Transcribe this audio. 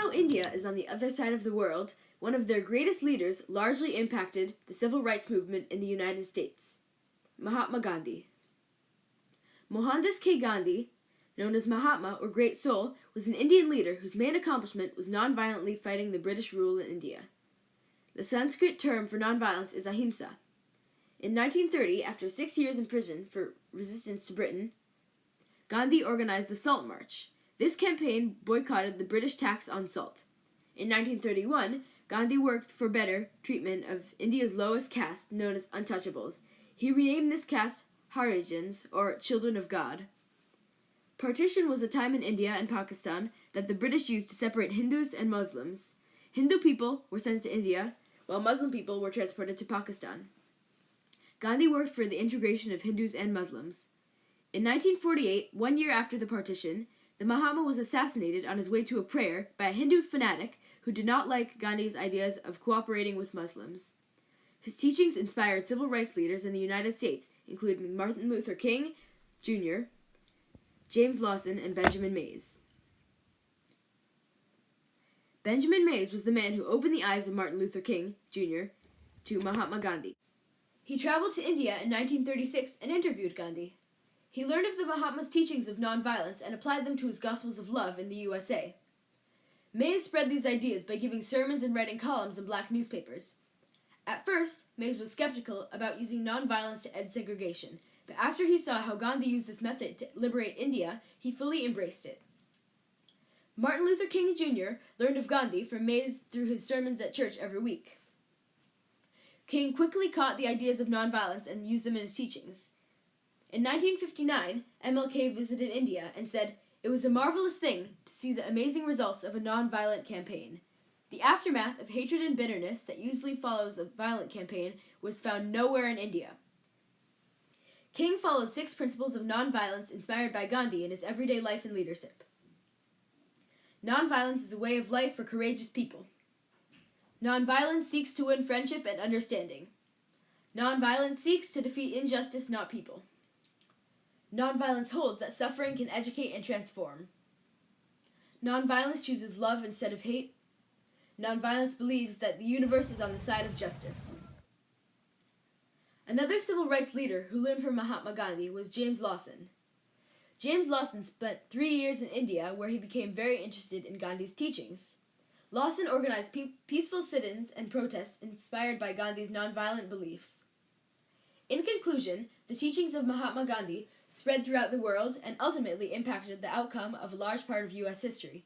though India is on the other side of the world, one of their greatest leaders largely impacted the civil rights movement in the United States. Mahatma Gandhi. Mohandas K. Gandhi, known as Mahatma or Great Soul, was an Indian leader whose main accomplishment was non-violently fighting the British rule in India. The Sanskrit term for non-violence is ahimsa. In 1930, after 6 years in prison for resistance to Britain, Gandhi organized the Salt March. This campaign boycotted the British tax on salt. In 1931, Gandhi worked for better treatment of India's lowest caste, known as untouchables. He renamed this caste Harijans, or Children of God. Partition was a time in India and Pakistan that the British used to separate Hindus and Muslims. Hindu people were sent to India, while Muslim people were transported to Pakistan. Gandhi worked for the integration of Hindus and Muslims. In 1948, 1 year after the partition, the Mahatma was assassinated on his way to a prayer by a Hindu fanatic who did not like Gandhi's ideas of cooperating with Muslims. His teachings inspired civil rights leaders in the United States, including Martin Luther King Jr., James Lawson, and Benjamin Mays. Benjamin Mays was the man who opened the eyes of Martin Luther King Jr. to Mahatma Gandhi. He traveled to India in 1936 and interviewed Gandhi. He learned of the Mahatma's teachings of nonviolence and applied them to his Gospels of Love in the USA. Mays spread these ideas by giving sermons and writing columns in black newspapers. At first, Mays was skeptical about using nonviolence to end segregation, but after he saw how Gandhi used this method to liberate India, he fully embraced it. Martin Luther King Jr. learned of Gandhi from Mays through his sermons at church every week. King quickly caught the ideas of nonviolence and used them in his teachings. In 1959, MLK visited India and said, "It was a marvelous thing to see the amazing results of a nonviolent campaign. The aftermath of hatred and bitterness that usually follows a violent campaign was found nowhere in India." King followed 6 principles of nonviolence inspired by Gandhi in his everyday life and leadership. Nonviolence is a way of life for courageous people. Nonviolence seeks to win friendship and understanding. Nonviolence seeks to defeat injustice, not people. Nonviolence holds that suffering can educate and transform. Nonviolence chooses love instead of hate. Nonviolence believes that the universe is on the side of justice. Another civil rights leader who learned from Mahatma Gandhi was James Lawson. James Lawson spent 3 years in India, where he became very interested in Gandhi's teachings. Lawson organized peaceful sit-ins and protests inspired by Gandhi's nonviolent beliefs. In conclusion, the teachings of Mahatma Gandhi spread throughout the world and ultimately impacted the outcome of a large part of U.S. history.